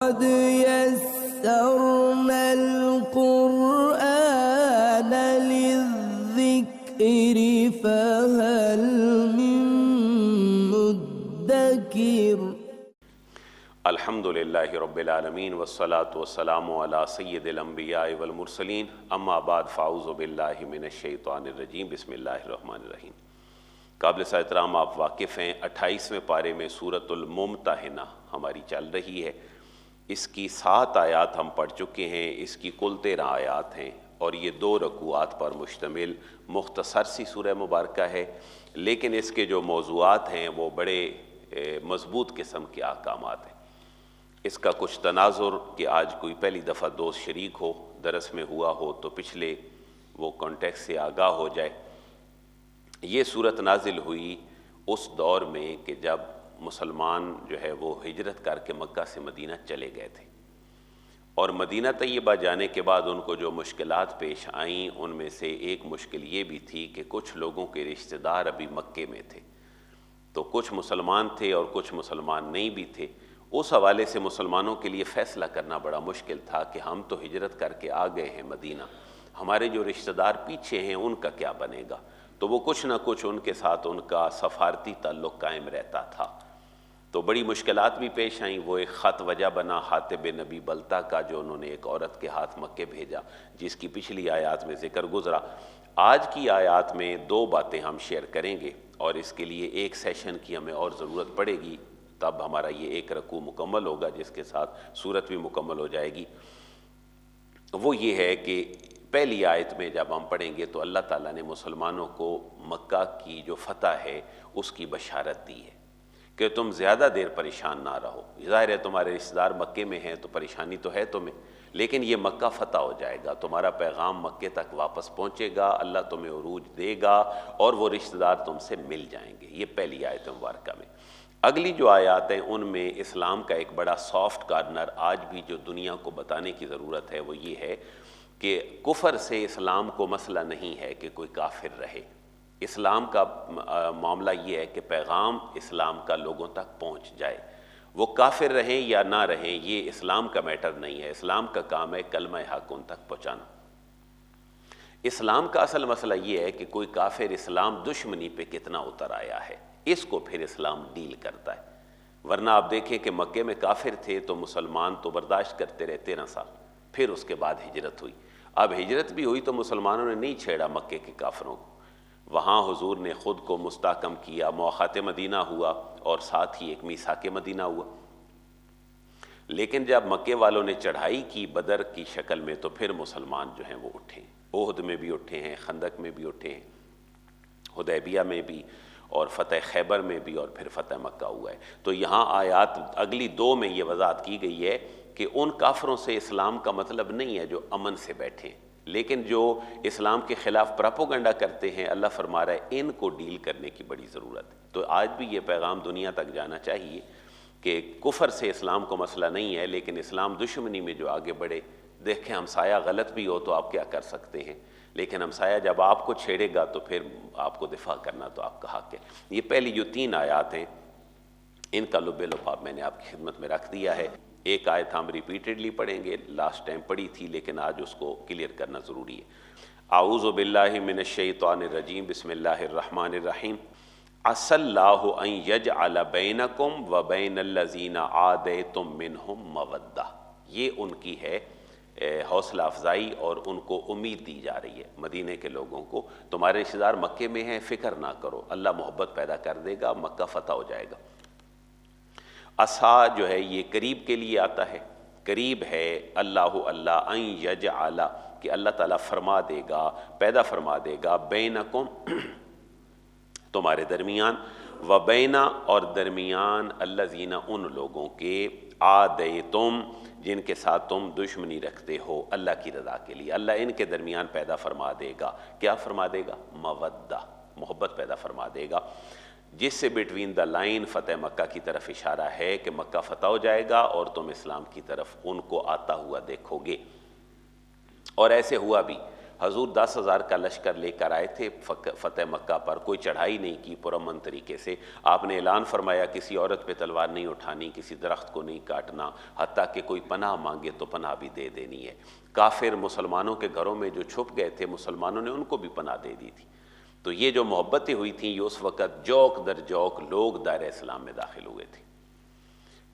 قد يسرنا القرآن للذكر فهل من مدكر۔ الحمدللہ رب العالمین والصلاة والسلام علی سید الانبیاء والمرسلین، اما بعد فاعوذ باللہ من الشیطان الرجیم، بسم اللہ الرحمن الرحیم۔ قابل احترام آپ واقف ہیں 28ویں پارے میں سورۃ الممتحنہ ہماری چل رہی ہے۔ اس کی 7 آیات ہم پڑھ چکے ہیں، اس کی کل 13 آیات ہیں اور یہ 2 رکوعات پر مشتمل مختصر سی سورہ مبارکہ ہے، لیکن اس کے جو موضوعات ہیں وہ بڑے مضبوط قسم کے احکامات ہیں۔ اس کا کچھ تناظر کہ آج کوئی پہلی دفعہ دوست شریک ہو، درس میں ہوا ہو تو پچھلے وہ کانٹیکس سے آگاہ ہو جائے۔ یہ صورت نازل ہوئی اس دور میں کہ جب مسلمان جو ہے وہ ہجرت کر کے مکہ سے مدینہ چلے گئے تھے، اور مدینہ طیبہ جانے کے بعد ان کو جو مشکلات پیش آئیں ان میں سے ایک مشکل یہ بھی تھی کہ کچھ لوگوں کے رشتہ دار ابھی مکے میں تھے، تو کچھ مسلمان تھے اور کچھ مسلمان نہیں بھی تھے۔ اس حوالے سے مسلمانوں کے لیے فیصلہ کرنا بڑا مشکل تھا کہ ہم تو ہجرت کر کے آ گئے ہیں مدینہ، ہمارے جو رشتہ دار پیچھے ہیں ان کا کیا بنے گا؟ تو وہ کچھ نہ کچھ ان کے ساتھ ان کا سفارتی تعلق قائم رہتا تھا، تو بڑی مشکلات بھی پیش آئیں۔ وہ ایک خط وجہ بنا حاتب نبی بلتا کا، جو انہوں نے ایک عورت کے ہاتھ مکے بھیجا، جس کی پچھلی آیات میں ذکر گزرا۔ آج کی آیات میں 2 باتیں ہم شیئر کریں گے، اور اس کے لیے ایک سیشن کی ہمیں اور ضرورت پڑے گی، تب ہمارا یہ 1 رکوع مکمل ہوگا جس کے ساتھ سورت بھی مکمل ہو جائے گی۔ وہ یہ ہے کہ پہلی آیت میں جب ہم پڑھیں گے تو اللہ تعالیٰ نے مسلمانوں کو مکہ کی جو فتح ہے اس کی بشارت دی ہے کہ تم زیادہ دیر پریشان نہ رہو۔ ظاہر ہے تمہارے رشتہ دار مکے میں ہیں تو پریشانی تو ہے تمہیں، لیکن یہ مکہ فتح ہو جائے گا، تمہارا پیغام مکے تک واپس پہنچے گا، اللہ تمہیں عروج دے گا اور وہ رشتہ دار تم سے مل جائیں گے۔ یہ پہلی آیت مبارکہ میں۔ اگلی جو آیات ہیں ان میں اسلام کا ایک بڑا سافٹ کارنر آج بھی جو دنیا کو بتانے کی ضرورت ہے وہ یہ ہے کہ کفر سے اسلام کو مسئلہ نہیں ہے کہ کوئی کافر رہے۔ اسلام کا معاملہ یہ ہے کہ پیغام اسلام کا لوگوں تک پہنچ جائے، وہ کافر رہیں یا نہ رہیں یہ اسلام کا میٹر نہیں ہے، اسلام کا کام ہے کلمہ حق ان تک پہنچانا۔ اسلام کا اصل مسئلہ یہ ہے کہ کوئی کافر اسلام دشمنی پہ کتنا اتر آیا ہے، اس کو پھر اسلام ڈیل کرتا ہے۔ ورنہ آپ دیکھیں کہ مکے میں کافر تھے تو مسلمان تو برداشت کرتے رہے 13 سال، پھر اس کے بعد ہجرت ہوئی۔ اب ہجرت بھی ہوئی تو مسلمانوں نے نہیں چھیڑا مکے کے کافروں کو، وہاں حضور نے خود کو مستحکم کیا، موافقت مدینہ ہوا اور ساتھ ہی ایک میثاق مدینہ ہوا۔ لیکن جب مکے والوں نے چڑھائی کی بدر کی شکل میں تو پھر مسلمان جو ہیں وہ اٹھے، احد میں بھی اٹھے ہیں، خندق میں بھی اٹھے ہیں، حدیبیہ میں بھی، اور فتح خیبر میں بھی، اور پھر فتح مکہ ہوا ہے۔ تو یہاں آیات اگلی 2 میں یہ وضاحت کی گئی ہے کہ ان کافروں سے اسلام کا مطلب نہیں ہے جو امن سے بیٹھے ہیں، لیکن جو اسلام کے خلاف پراپوگنڈا کرتے ہیں، اللہ فرما رہا ہے ان کو ڈیل کرنے کی بڑی ضرورت ہے۔ تو آج بھی یہ پیغام دنیا تک جانا چاہیے کہ کفر سے اسلام کو مسئلہ نہیں ہے، لیکن اسلام دشمنی میں جو آگے بڑھے، دیکھیں ہمسایہ غلط بھی ہو تو آپ کیا کر سکتے ہیں، لیکن ہمسایہ جب آپ کو چھیڑے گا تو پھر آپ کو دفاع کرنا تو آپ کا حق ہے۔ یہ پہلی جو 3 آیات ہیں ان کا لب لباب میں نے آپ کی خدمت میں رکھ دیا ہے۔ ایک آیت ہم ریپیٹڈلی پڑھیں گے، لاسٹ ٹائم پڑھی تھی لیکن آج اس کو کلیئر کرنا ضروری ہے۔ اعوذ باللہ من الشیطان الرجیم، بسم اللہ الرحمن الرحیم۔ عسى اللہ ان یجعل بینکم وبین الذین عادیتم منہم مودہ۔ یہ ان کی ہے حوصلہ افزائی اور ان کو امید دی جا رہی ہے مدینے کے لوگوں کو، تمہارے رشتہ دار مکے میں ہیں، فکر نہ کرو، اللہ محبت پیدا کر دے گا، مکہ فتح ہو جائے گا۔ عسیٰ جو ہے یہ قریب کے لیے آتا ہے، قریب ہے اللہ ان یجعل کہ اللہ تعالیٰ فرما دے گا، پیدا فرما دے گا، بینکم تمہارے درمیان، وبینا اور درمیان الذین ان لوگوں کے عادیتم جن کے ساتھ تم دشمنی رکھتے ہو اللہ کی رضا کے لیے، اللہ ان کے درمیان پیدا فرما دے گا۔ کیا فرما دے گا؟ مودہ، محبت پیدا فرما دے گا، جس سے بٹوین دا لائن فتح مکہ کی طرف اشارہ ہے کہ مکہ فتح ہو جائے گا اور تم اسلام کی طرف ان کو آتا ہوا دیکھو گے۔ اور ایسے ہوا بھی، حضور 10,000 کا لشکر لے کر آئے تھے فتح مکہ پر، کوئی چڑھائی نہیں کی پرامن طریقے سے. آپ نے اعلان فرمایا کسی عورت پہ تلوار نہیں اٹھانی، کسی درخت کو نہیں کاٹنا، حتیٰ کہ کوئی پناہ مانگے تو پناہ بھی دے دینی ہے. کافر مسلمانوں کے گھروں میں جو چھپ گئے تھے مسلمانوں نے ان کو بھی پناہ دے دی تھی. تو یہ جو محبتیں ہوئی تھیں یہ اس وقت جوک در جوک لوگ دائرہ اسلام میں داخل ہوئے تھے.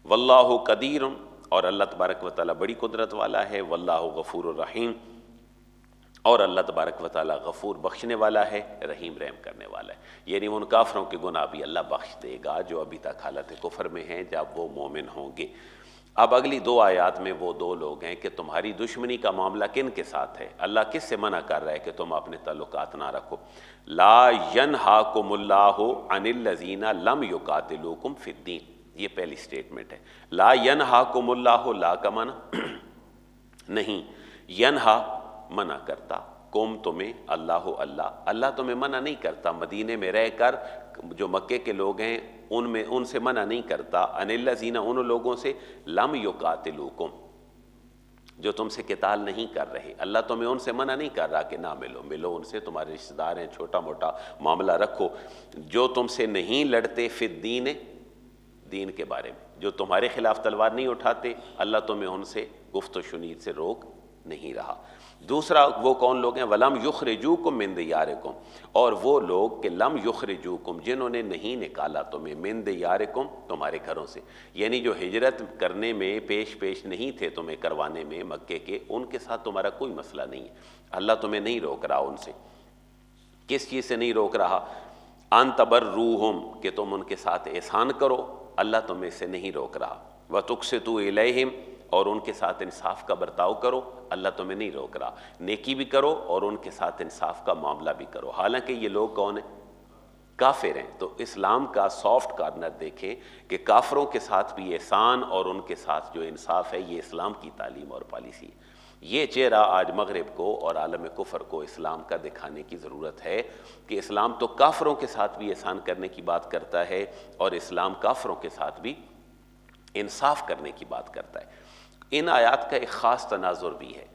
واللہ قدیر، اور اللہ تبارک و تعالیٰ بڑی قدرت والا ہے. واللہ غفور الرحیم، اور اللہ تبارک و تعالیٰ غفور بخشنے والا ہے، رحیم رحم کرنے والا ہے. یعنی ان کافروں کے گناہ بھی اللہ بخش دے گا جو ابھی تک حالت کفر میں ہیں جب وہ مومن ہوں گے. اب اگلی 2 آیات میں وہ 2 لوگ ہیں کہ تمہاری دشمنی کا معاملہ کن کے ساتھ ہے. اللہ کس سے منع کر رہا ہے کہ تم اپنے تعلقات نہ رکھو. لا ینہاکم اللہ عن الذین لم یقاتلوکم فی الدین، یہ پہلی سٹیٹمنٹ ہے. لا ینہاکم اللہ، لا کا منع نہیں، ینہا منع کرتا، کم تمہیں، اللہ اللہ تمہیں منع نہیں کرتا. مدینے میں رہ کر جو مکے کے لوگ ہیں ان سے منع نہیں کرتا. ان الذین، ان لوگوں سے، لم یقاتلوکم، جو تم سے قتال نہیں کر رہے. اللہ تمہیں ان سے منع نہیں کر رہا کہ نہ ملو ان سے، تمہارے رشتہ دار ہیں، چھوٹا موٹا معاملہ رکھو. جو تم سے نہیں لڑتے فی الدین، دین کے بارے میں، جو تمہارے خلاف تلوار نہیں اٹھاتے، اللہ تمہیں ان سے گفت و شنید سے روک نہیں رہا. دوسرا وہ کون لوگ ہیں؟ وَلَمْ يُخْرِجُوكُمْ مِنْ دِيَارِكُمْ، اور وہ لوگ کہ لم یخرجوکم، جنہوں نے نہیں نکالا تمہیں، من دیارکم، تمہارے گھروں سے. یعنی جو ہجرت کرنے میں پیش نہیں تھے تمہیں کروانے میں مکے کے، ان کے ساتھ تمہارا کوئی مسئلہ نہیں ہے. اللہ تمہیں نہیں روک رہا ان سے. کس چیز سے نہیں روک رہا؟ ان تبروہم، کہ تم ان کے ساتھ احسان کرو، اللہ تمہیں سے نہیں روک رہا. وَتُقْسِطُوا إِلَيْهِمْ، اور ان کے ساتھ انصاف کا برتاؤ کرو، اللہ تمہیں نہیں روک رہا. نیکی بھی کرو اور ان کے ساتھ انصاف کا معاملہ بھی کرو. حالانکہ یہ لوگ کون ہیں؟ کافر ہیں. تو اسلام کا سافٹ کارنر دیکھیں کہ کافروں کے ساتھ بھی احسان اور ان کے ساتھ جو انصاف ہے، یہ اسلام کی تعلیم اور پالیسی ہے. یہ چہرہ آج مغرب کو اور عالم کفر کو اسلام کا دکھانے کی ضرورت ہے کہ اسلام تو کافروں کے ساتھ بھی احسان کرنے کی بات کرتا ہے اور اسلام کافروں کے ساتھ بھی انصاف کرنے کی بات کرتا ہے. ان آیات کا ایک خاص تناظر بھی ہے.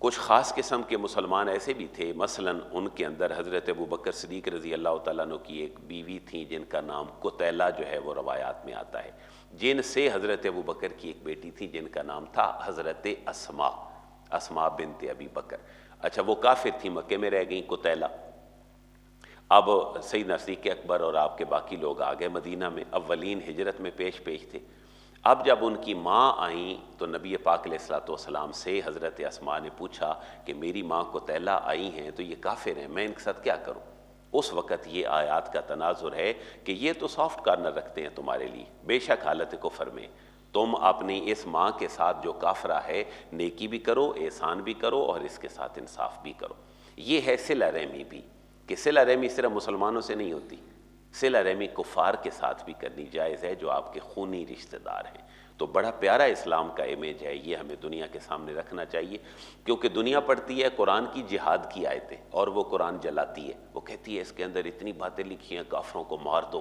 کچھ خاص قسم کے مسلمان ایسے بھی تھے، مثلا ان کے اندر حضرت ابوبکر صدیق رضی اللہ تعالیٰ عنہ کی ایک بیوی تھی جن کا نام قتیلہ جو ہے وہ روایات میں آتا ہے، جن سے حضرت ابوبکر کی ایک بیٹی تھی جن کا نام تھا حضرت اسماء بنت ابی بکر. اچھا، وہ کافر تھی، مکے میں رہ گئیں قتیلہ. اب سیدنا صدیق اکبر اور آپ کے باقی لوگ آ گئے مدینہ میں، اولین ہجرت میں پیش تھے. اب جب ان کی ماں آئیں تو نبی پاک علیہ الصلوۃ والسلام سے حضرت اسماء نے پوچھا کہ میری ماں قتیلہ آئی ہیں تو یہ کافر ہیں، میں ان کے ساتھ کیا کروں؟ اس وقت یہ آیات کا تناظر ہے کہ یہ تو سافٹ کارنر رکھتے ہیں تمہارے لیے، بے شک حالت کفر میں تم اپنی اس ماں کے ساتھ جو کافرہ ہے نیکی بھی کرو، احسان بھی کرو اور اس کے ساتھ انصاف بھی کرو. یہ ہے صلہ رحمی بھی، کہ صلہ رحمی صرف مسلمانوں سے نہیں ہوتی، صلہ رحمی کفار کے ساتھ بھی کرنی جائز ہے جو آپ کے خونی رشتہ دار ہیں. تو بڑا پیارا اسلام کا امیج ہے، یہ ہمیں دنیا کے سامنے رکھنا چاہیے، کیونکہ دنیا پڑھتی ہے قرآن کی جہاد کی آیتیں اور وہ قرآن جلاتی ہے، وہ کہتی ہے اس کے اندر اتنی باتیں لکھی ہیں، کافروں کو مار دو.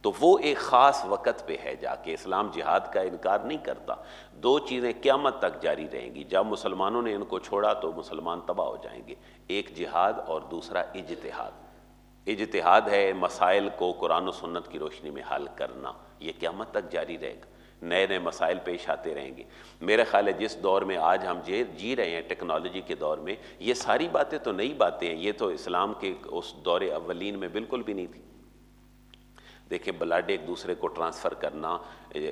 تو وہ ایک خاص وقت پہ ہے جا کے اسلام جہاد کا انکار نہیں کرتا. 2 چیزیں قیامت تک جاری رہیں گی، جب مسلمانوں نے ان کو چھوڑا تو مسلمان تباہ ہو جائیں گے. ایک جہاد اور دوسرا اجتہاد. اجتہاد ہے مسائل کو قرآن و سنت کی روشنی میں حل کرنا، یہ قیامت تک جاری رہے گا. نئے نئے مسائل پیش آتے رہیں گے. میرا خیال ہے جس دور میں آج ہم جی رہے ہیں ٹیکنالوجی کے دور میں، یہ ساری باتیں تو نئی باتیں ہیں، یہ تو اسلام کے اس دور اولین میں بالکل بھی نہیں تھی. دیکھیں بلڈ ایک دوسرے کو ٹرانسفر کرنا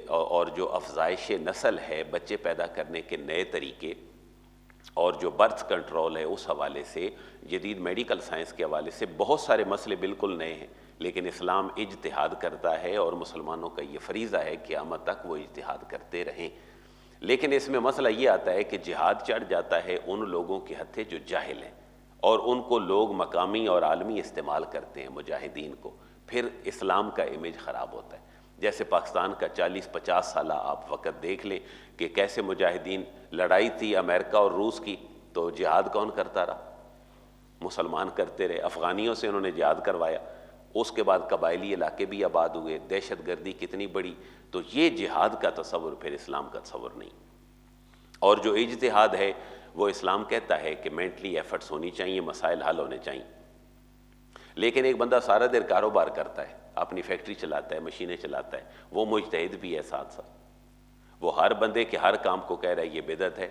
اور جو افزائش نسل ہے، بچے پیدا کرنے کے نئے طریقے اور جو برتھ کنٹرول ہے اس حوالے سے، جدید میڈیکل سائنس کے حوالے سے بہت سارے مسئلے بالکل نئے ہیں. لیکن اسلام اجتہاد کرتا ہے اور مسلمانوں کا یہ فریضہ ہے کہ قیامت تک وہ اجتہاد کرتے رہیں. لیکن اس میں مسئلہ یہ آتا ہے کہ جہاد چڑھ جاتا ہے ان لوگوں کے ہتھے جو جاہل ہیں اور ان کو لوگ مقامی اور عالمی استعمال کرتے ہیں مجاہدین کو، پھر اسلام کا امیج خراب ہوتا ہے. جیسے پاکستان کا 40-50 سالہ آپ وقت دیکھ لیں کہ کیسے مجاہدین، لڑائی تھی امریکہ اور روس کی تو جہاد کون کرتا رہا؟ مسلمان کرتے رہے. افغانیوں سے انہوں نے جہاد کروایا، اس کے بعد قبائلی علاقے بھی آباد ہوئے، دہشت گردی کتنی بڑی. تو یہ جہاد کا تصور پھر اسلام کا تصور نہیں. اور جو اجتہاد ہے وہ اسلام کہتا ہے کہ مینٹلی ایفرٹس ہونی چاہیے، مسائل حل ہونے چاہیے. لیکن ایک بندہ سارا دیر کاروبار کرتا ہے، اپنی فیکٹری چلاتا ہے، مشینیں چلاتا ہے، وہ مجتہد بھی ہے ساتھ ساتھ. وہ ہر بندے کے ہر کام کو کہہ رہا ہے یہ بدعت ہے،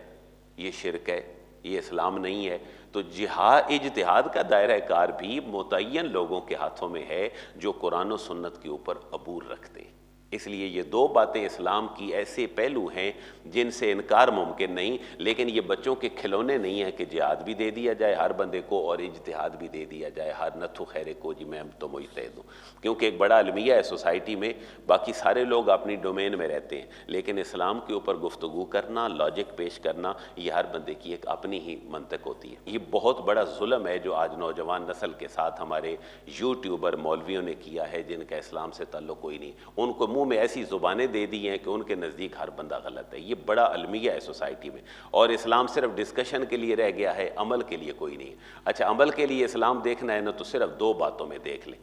یہ شرک ہے، یہ اسلام نہیں ہے. تو اجتہاد کا دائرہ کار بھی متعین لوگوں کے ہاتھوں میں ہے جو قرآن و سنت کے اوپر عبور رکھتے ہیں. اس لیے یہ دو باتیں اسلام کی ایسے پہلو ہیں جن سے انکار ممکن نہیں. لیکن یہ بچوں کے کھلونے نہیں ہیں کہ جہاد بھی دے دیا جائے ہر بندے کو اور اجتہاد بھی دے دیا جائے ہر نتھو خیرے کو جی میں تو مجتہد ہوں. کیونکہ ایک بڑا المیہ ہے سوسائٹی میں، باقی سارے لوگ اپنی ڈومین میں رہتے ہیں، لیکن اسلام کے اوپر گفتگو کرنا، لاجک پیش کرنا، یہ ہر بندے کی ایک اپنی ہی منطق ہوتی ہے. یہ بہت بڑا ظلم ہے جو آج نوجوان نسل کے ساتھ ہمارے یوٹیوبر مولویوں نے کیا ہے جن کا اسلام سے تعلق کوئی نہیں. ان کو میں ایسی زبانیں دے دی ہیں کہ ان کے نزدیک ہر بندہ غلط ہے. یہ بڑا المیہ ہے سوسائٹی میں، اور اسلام صرف ڈسکشن کے لیے رہ گیا ہے، عمل کے لیے کوئی نہیں. اچھا عمل کے لیے اسلام دیکھنا ہے نا تو صرف دو باتوں میں دیکھ لیں،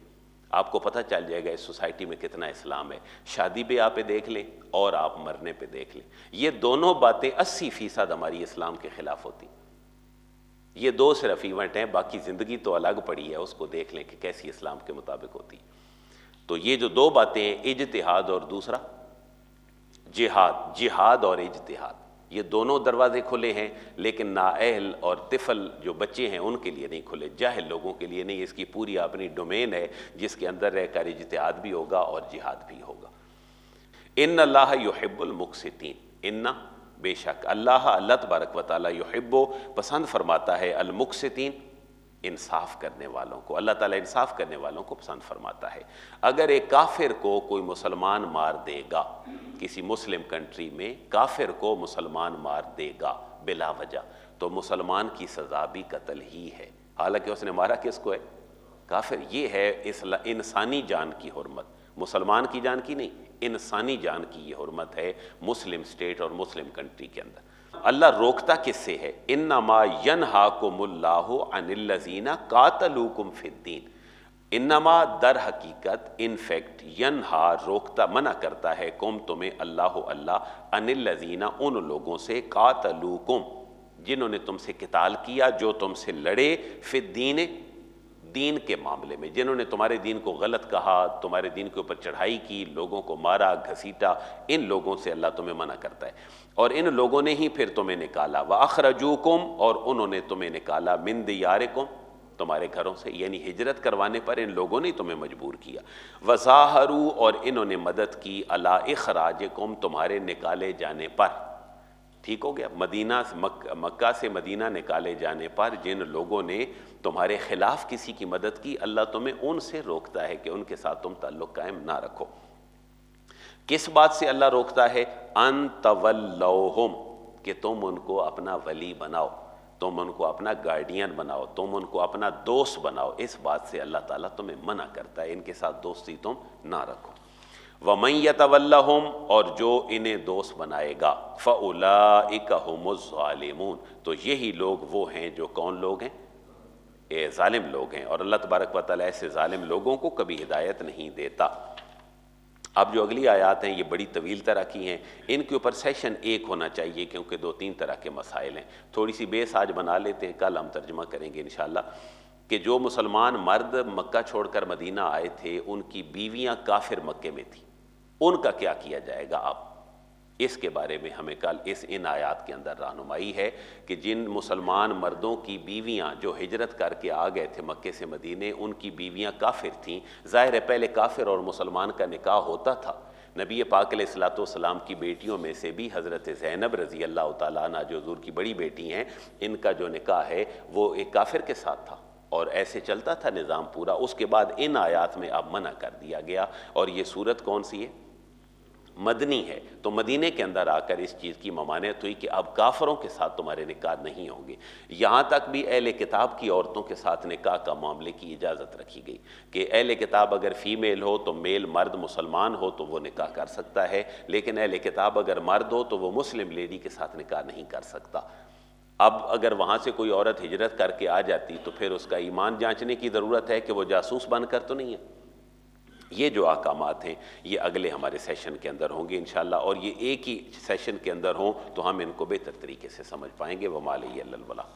آپ کو پتہ چل جائے گا اس سوسائٹی میں کتنا اسلام ہے. شادی پہ آپ دیکھ لیں اور آپ مرنے پہ دیکھ لیں. یہ دونوں باتیں 80% ہماری اسلام کے خلاف ہوتی. یہ دو صرف ایونٹ ہیں، باقی زندگی تو الگ پڑی ہے، اس کو دیکھ لیں کہ کیسی اسلام کے مطابق ہوتی. تو یہ جو دو باتیں ہیں، اجتہاد اور دوسرا جہاد اور اجتہاد، یہ دونوں دروازے کھلے ہیں، لیکن نااہل اور طفل جو بچے ہیں ان کے لیے نہیں کھلے، جاہل لوگوں کے لیے نہیں. اس کی پوری اپنی ڈومین ہے جس کے اندر رہ کر اجتہاد بھی ہوگا اور جہاد بھی ہوگا. ان اللہ یحب المقسطین، ان بے شک اللہ تبارک و تعالیٰ یحب پسند فرماتا ہے المقسطین، انصاف کرنے والوں کو. اللہ تعالیٰ انصاف کرنے والوں کو پسند فرماتا ہے. اگر ایک کافر کو کوئی مسلمان مار دے گا، کسی مسلم کنٹری میں کافر کو مسلمان مار دے گا بلا وجہ، تو مسلمان کی سزا بھی قتل ہی ہے، حالانکہ اس نے مارا کس کو ہے؟ کافر. یہ ہے انسانی جان کی حرمت، مسلمان کی جان کی نہیں، انسانی جان کی یہ حرمت ہے مسلم اسٹیٹ اور مسلم کنٹری کے اندر. اللہ روکتا کس سے ہے؟ انما ینہاکم اللہ عن الذین قاتلوکم فی الدین. انما در حقیقت ان فیکٹ ینہا روکتا منع کرتا ہے کم تمہیں اللہ عن الذین ان لوگوں سے قاتلوکم جنہوں نے تم سے قتال کیا، جو تم سے لڑے، فی الدین دین کے معاملے میں، جنہوں نے تمہارے دین کو غلط کہا، تمہارے دین کے اوپر چڑھائی کی، لوگوں کو مارا گھسیٹا، ان لوگوں سے اللہ تمہیں منع کرتا ہے. اور ان لوگوں نے ہی پھر تمہیں نکالا، وَأَخْرَجُوكُمْ اور انہوں نے تمہیں نکالا، مِن دِيَارِكُمْ تمہارے گھروں سے، یعنی ہجرت کروانے پر ان لوگوں نے تمہیں مجبور کیا. وَظَاهَرُوا اور انہوں نے مدد کی، عَلَىٰ إِخْرَاجِكُمْ تمہارے نکالے جانے پر. ٹھیک ہو گیا؟ مکہ سے مدینہ نکالے جانے پر جن لوگوں نے تمہارے خلاف کسی کی مدد کی، اللہ تمہیں ان سے روکتا ہے کہ ان کے ساتھ تم تعلق قائم نہ رکھو. کس بات سے اللہ روکتا ہے؟ ان تولوہم، کہ تم ان کو اپنا ولی بناؤ، تم ان کو اپنا گارڈین بناؤ، تم ان کو اپنا دوست بناؤ. اس بات سے اللہ تعالیٰ تمہیں منع کرتا ہے، ان کے ساتھ دوستی تم نہ رکھو. وَمَن يَتَوَلَّهُمْ اور جو انہیں دوست بنائے گا، فَأُولَٰئِكَ هُمُ الظَّالِمُونَ تو یہی لوگ وہ ہیں جو کون لوگ ہیں؟ ظالم لوگ ہیں. اور اللہ تبارک و تعالیٰ ایسے ظالم لوگوں کو کبھی ہدایت نہیں دیتا. اب جو اگلی آیات ہیں یہ بڑی طویل طرح کی ہیں، ان کے اوپر سیشن ایک ہونا چاہیے کیونکہ 2-3 طرح کے مسائل ہیں. تھوڑی سی بیس آج بنا لیتے ہیں، کل ہم ترجمہ کریں گے انشاءاللہ. کہ جو مسلمان مرد مکہ چھوڑ کر مدینہ آئے تھے، ان کی بیویاں کافر مکے میں تھیں، ان کا کیا کیا جائے گا؟ اب اس کے بارے میں ہمیں کل ان آیات کے اندر رہنمائی ہے کہ جن مسلمان مردوں کی بیویاں جو ہجرت کر کے آ گئے تھے مکے سے مدینے، ان کی بیویاں کافر تھیں. ظاہر ہے پہلے کافر اور مسلمان کا نکاح ہوتا تھا. نبی پاک علیہ الصلوۃ والسلام کی بیٹیوں میں سے بھی حضرت زینب رضی اللہ تعالیٰ عنہ جو حضور کی بڑی بیٹی ہیں، ان کا جو نکاح ہے وہ ایک کافر کے ساتھ تھا، اور ایسے چلتا تھا نظام پورا. اس کے بعد ان آیات میں اب منع کر دیا گیا. اور یہ صورت کون سی ہے؟ مدنی ہے. تو مدینے کے اندر آ کر اس چیز کی ممانعت ہوئی کہ اب کافروں کے ساتھ تمہارے نکاح نہیں ہوں گے. یہاں تک بھی اہل کتاب کی عورتوں کے ساتھ نکاح کا معاملے کی اجازت رکھی گئی کہ اہل کتاب اگر فیمیل ہو تو میل مرد مسلمان ہو تو وہ نکاح کر سکتا ہے، لیکن اہل کتاب اگر مرد ہو تو وہ مسلم لیڈی کے ساتھ نکاح نہیں کر سکتا. اب اگر وہاں سے کوئی عورت ہجرت کر کے آ جاتی تو پھر اس کا ایمان جانچنے کی ضرورت ہے کہ وہ جاسوس بن کر تو نہیں ہے. یہ جو احکامات ہیں یہ اگلے ہمارے سیشن کے اندر ہوں گے انشاءاللہ، اور یہ ایک ہی سیشن کے اندر ہوں تو ہم ان کو بہتر طریقے سے سمجھ پائیں گے۔ وَمَا عَلَيَّ إِلَّا الْبَلَاغُ۔